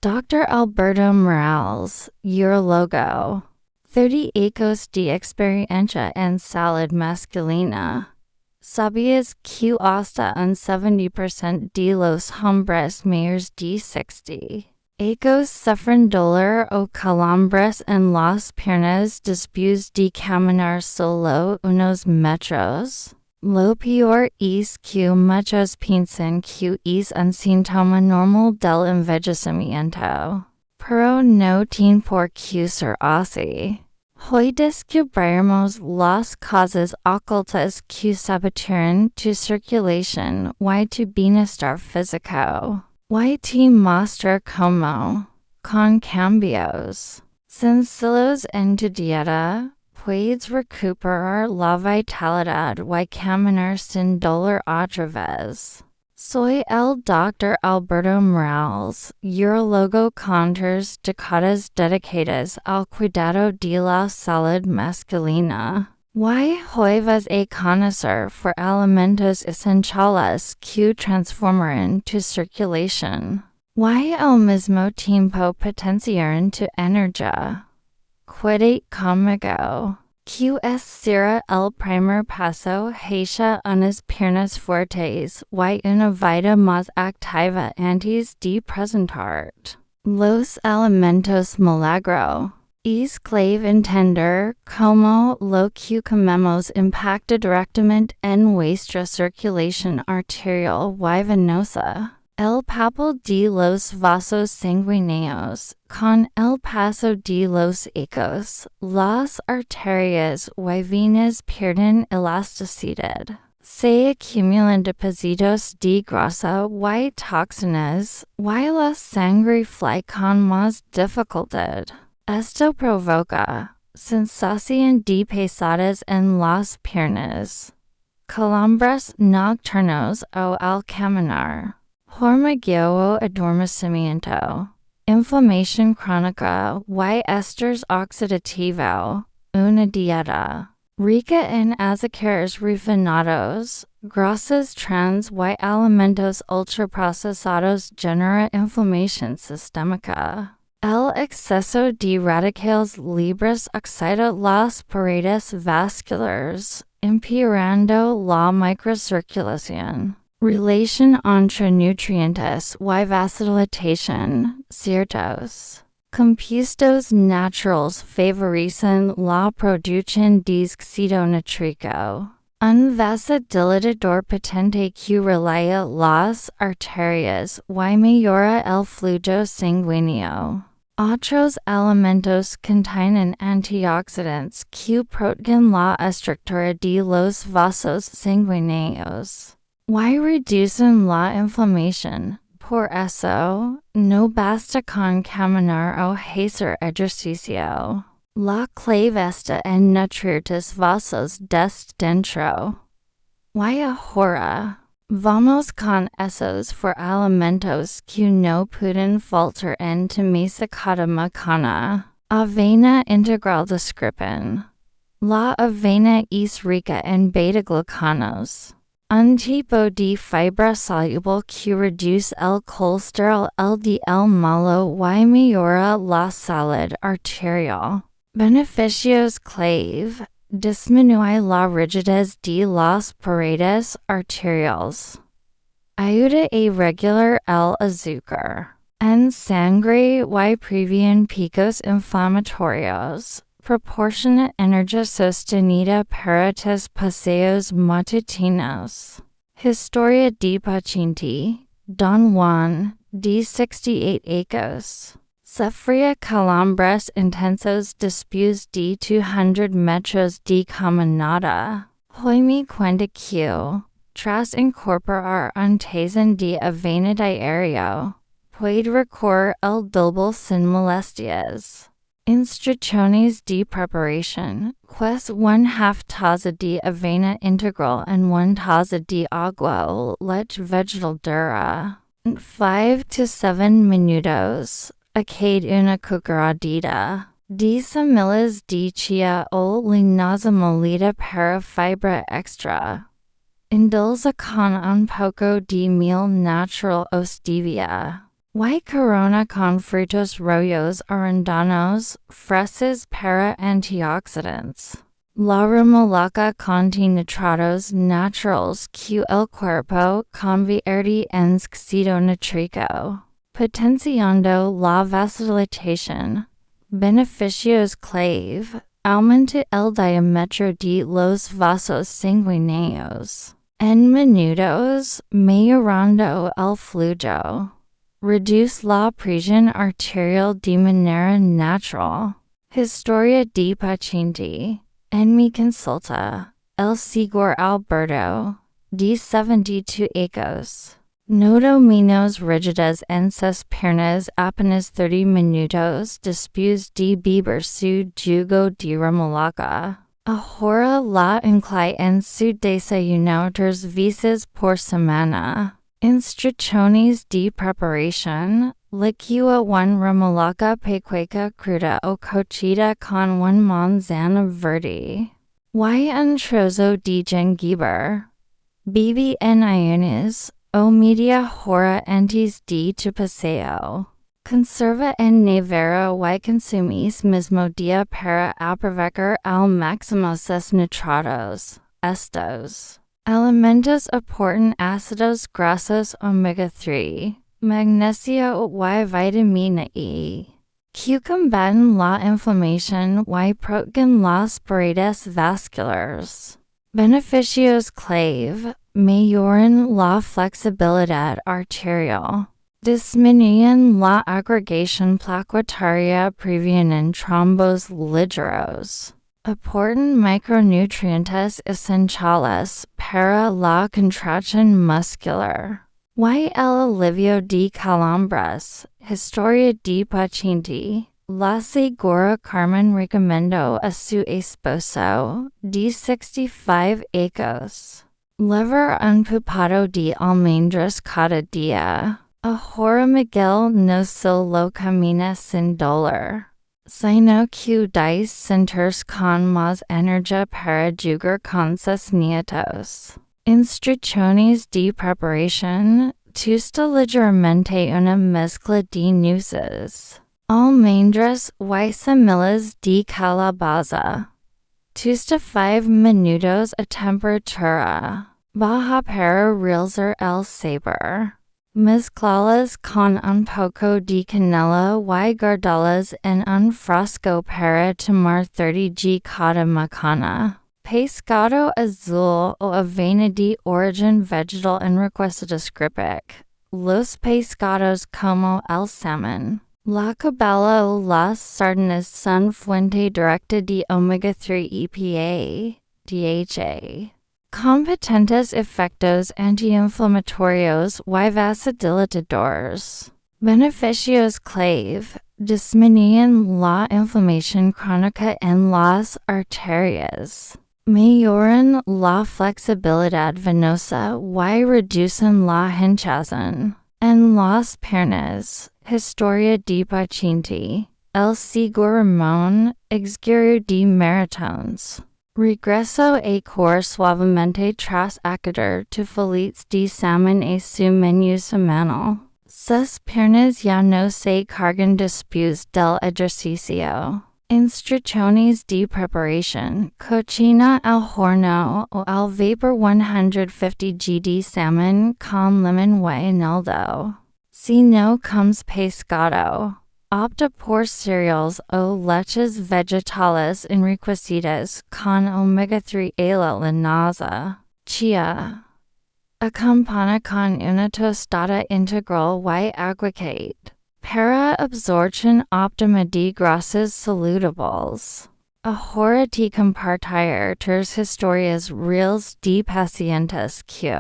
Dr. Alberto Morales, urologo. 30 ecos de experiencia en salud masculina. ¿Sabías que hasta un 70% de los hombres mayores de 60 ecos sufren dolor o calambres en las piernas después de caminar solo unos metros? Lo peor es que muchos piensan que es un síntoma normal del envejecimiento, pero no tiene por qué ser así. Hoy descubriremos las causas ocultas que sabotean tu circulación y tu bienestar físico. Y te muestra cómo, con cambios sencillos en tu dieta, puedes recuperar la vitalidad y caminar sin dolor otra vez. Soy el Dr. Alberto Morales, urologo con décadas dedicadas al cuidado de la salud masculina. Y hoy vas a conocer por alimentos esenciales que transformarán tu circulación. Y al mismo tiempo potenciarán tu energía. Quédate conmigo. Que será el primer paso hacia unas piernas fuertes y una vida más activa antes de presentarte los alimentos milagro. Es clave entender cómo lo que comemos impacta directamente en nuestra circulación arterial y venosa. El papel de los vasos sanguíneos. Con el paso de los ecos, las arterias y venas pierden elasticidad. Se acumulan depósitos de grasa y toxinas, y la sangre fluye con más dificultad. Esto provoca sensación de pesadas en las piernas, calambres nocturnos o al caminar, hormigueo o adormecimiento, inflamación crónica y estrés oxidativo. Una dieta rica en azúcares refinados, grasas trans y alimentos ultraprocesados genera inflamación sistémica. El exceso de radicales libres excita las paredes vasculares, empeorando la microcirculación. Relación entre nutrientes y vasodilatación. Ciertos compuestos naturales favorecen la producción de óxido nítrico, un vasodilatador potente que relaja las arterias y mejora el flujo sanguíneo. Otros alimentos contienen antioxidantes que protegen la estructura de los vasos sanguíneos y reducen la inflamación. Por eso, no basta con caminar o hacer ejercicio. La clave está en nutrir tus vasos desde dentro. Y ahora, vamos con esos for alimentos que no pueden faltar en tu mesa cada mañana. Avena integral describen. La avena es rica en beta-glucanos, un tipo de fibra soluble que reduce el colesterol LDL malo y mejora la salud arterial. Beneficios clave. Disminuye la rigidez de las paredes arteriales. Ayuda a regular el azúcar en sangre y previene picos inflamatorios. Proporciona energía sostenida para tus paseos matutinos. Historia de paciente. Don Juan, de 68 años. Sufría calambres intensos después de 200 metros de caminata. Hoy me cuenta que, tras incorporar un tazón de avena diario, puede recorrer el doble sin molestias. Instrucciones de preparación. Pues 1/2 taza de avena integral en 1 taza de agua o leche vegetal dura. 5 to 7 minutos. Añade una cucharadita de semillas de chia o linaza molida para fibra extra. Endulza con un poco de miel natural o stevia. Y corona con frutos rojos arándanos, fresas para antioxidantes. La remolacha contiene nitratos naturales que el cuerpo convierte en óxido nítrico, potenciando la vasodilatación. Beneficios clave. Aumenta el diámetro de los vasos sanguíneos. En minutos, mejorando el flujo. Reduce la presión arterial de manera natural. Historia de paciente. En mi consulta, el señor Alberto, de 72 años, noto menos rigidez en sus piernas apenas 30 minutos después de beber su jugo de remolacha. AHORA la incluye en su desayuno 3 veces por semana. Instrucciones de preparación. Licua 1 remolacha pequeña cruda o cocida con 1 manzana verde. Y un trozo de jengibre. Bebe en ayunas o media hora antes de tu paseo. Conserva en nevera y consumís mismo día para aprovechar al máximo sus nitratos. Estos alimentos aportan ácidos grasos omega 3, magnesio y vitamina E, que combaten la inflamación y protegen las paredes vasculares. Beneficios clave. Mejoran la flexibilidad arterial. Disminuyen la agregación plaquetaria, previenen trombos ligeros. Aportan micronutrientes esenciales para la contracción muscular. Y el alivio de calambres. Historia de paciente. La señora Carmen recomendó a su esposo, de 65 años, levar un puñado de almendras cada día. Ahora Miguel no solo camina sin dolor, sino que debe sentirse con más energía para jugar con sus nietos. Instrucciones de preparación. Tosta ligeramente una mezcla de nueces, almendras y semillas de calabaza. Tosta 5 minutos a temperatura baja para realizar el sabor. Mezclalas con un poco de canela y guardalas en un frasco para tomar 30 g cada mañana. Pescado azul o avena de origen vegetal enriquecido. Descriptic. Los pescados como el salmón, la caballa o las sardinas son fuente directa de omega 3 EPA, DHA. Competentes efectos antiinflamatorios y vasodilatadores. Beneficios clave. Disminuyen la inflamación crónica en las arterias. Mejoran la flexibilidad venosa y reducen la hinchazón. En las piernas. Historia de paciente. El señor Ramón, exguerrero de maratones. Regreso a correr suavemente tras acabar tu filetes de salmón a su menú semanal. Sus piernas ya no se cargan después del ejercicio. Instrucciones de preparación. Cocina al horno o al vapor 150 g de salmón con limón y eneldo. Si no comes pescado, opta por cereals o leches vegetales enriquecidas con omega 3 a la linaza. Chia. Acompaña con una tostada integral y aguacate. Para absorción óptima de grasas saludables. Ahora te compartir 3 historias reales de pacientes que,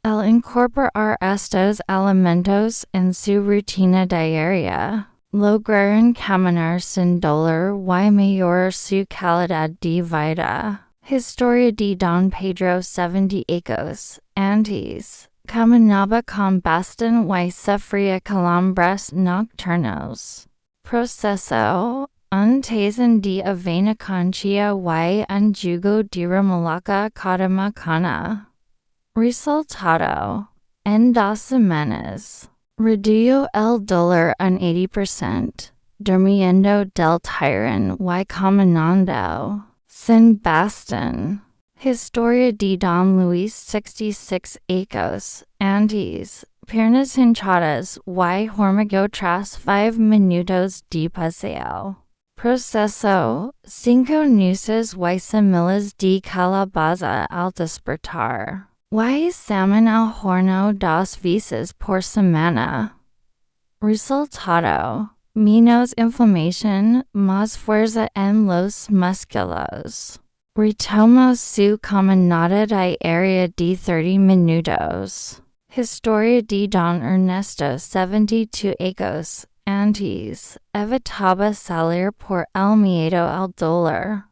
al incorporar estos alimentos en su rutina diaria, lograron caminar sin dolor y mejorar su calidad de vida. Historia de Don Pedro 70 años. Antes, caminaba con bastón y sufría calambres nocturnos. Proceso. Un tazón de avena con chía y un jugo de remolacha cada mañana. Resultado. En 2 semanas, Reduyo el dolor un 80%, durmiendo del tirón y caminando, sin bastón. Historia de Don Luis 66 Ecos, Antes, piernas hinchadas y hormigueo tras 5 minutos de paseo. Proceso, 5 nueces y semillas de calabaza al despertar. Y salmon al horno 2 veces por semana. Resultado, menos inflamación, más fuerza en los músculos. Retomo su caminata diaria de 30 minutos. Historia de Don Ernesto 72 Ecos, Antes, evitaba salir por el miedo al dolor.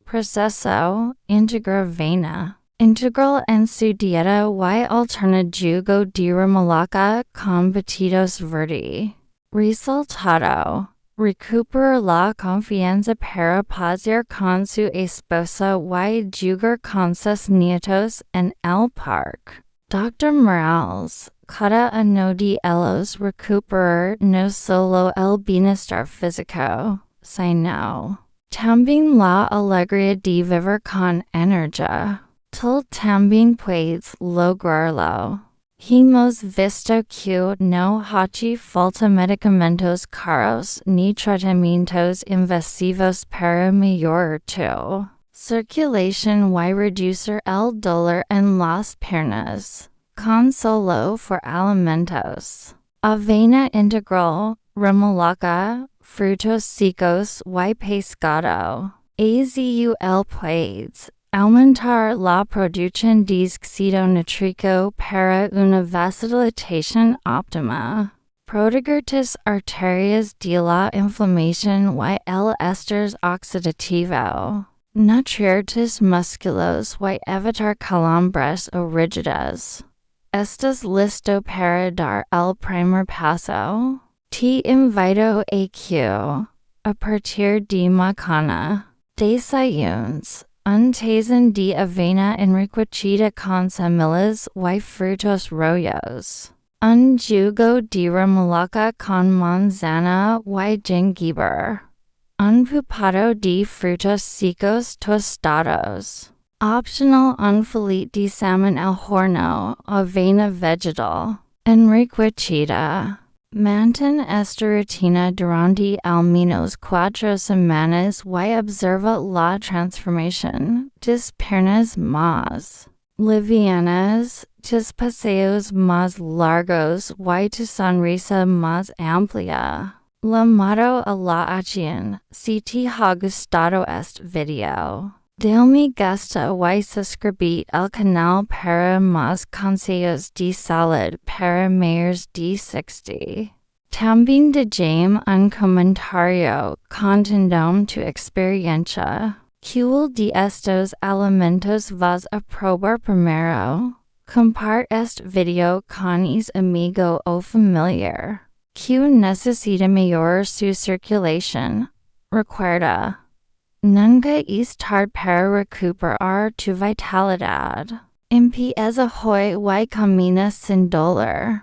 Proceso, integravena. Integral en su dieta y alterna jugo de remolacha con batidos verdes. Resultado, recupera la confianza para pasear con su esposa y jugar con sus nietos en el parque. Dr. Morales, cada uno de ellos recuperar no solo el bienestar físico, sino también la alegría de vivir con energía. Tú también puedes lograrlo. Hemos visto que no hace falta medicamentos caros ni tratamientos invasivos para mejorar tu circulación y reducir el dolor en las piernas, con solo por alimentos. Avena integral, remolacha, frutos secos y pescado. Azul puedes aumentar la producción de óxido nítrico para una vasodilatación óptima. Proteger tus arterias de la inflamación y el estrés oxidativo. Nutrir tus músculos y evitar calambres o rigidez. ¿Estás listo para dar el primer paso? Te invito a que, a partir de mañana, desayunes un tazón de avena enriquecida con semillas y frutos rojos, un jugo de remolacha con manzana y jengibre, un pupado de frutos secos tostados. Optional, un filete de salmon al horno, avena vegetal, enriquecida. Mantén esta rutina durante al menos 4 semanas y observa la transformación. Tus piernas más livianas, tus paseos más largos y tu sonrisa más amplia. Llamado a la acción. Si te ha gustado este video, dale gusta y suscribir al canal para más consejos de salud para mayores de 60. También déjame un comentario contando tu experiencia. ¿Cuál de estos alimentos vas a probar primero? Comparte este video con un amigo o familiar que necesita mejorar su circulación. Recuerda, nunca es tarde para recuperar tu vitalidad. Empieza hoy y camina sin dolor.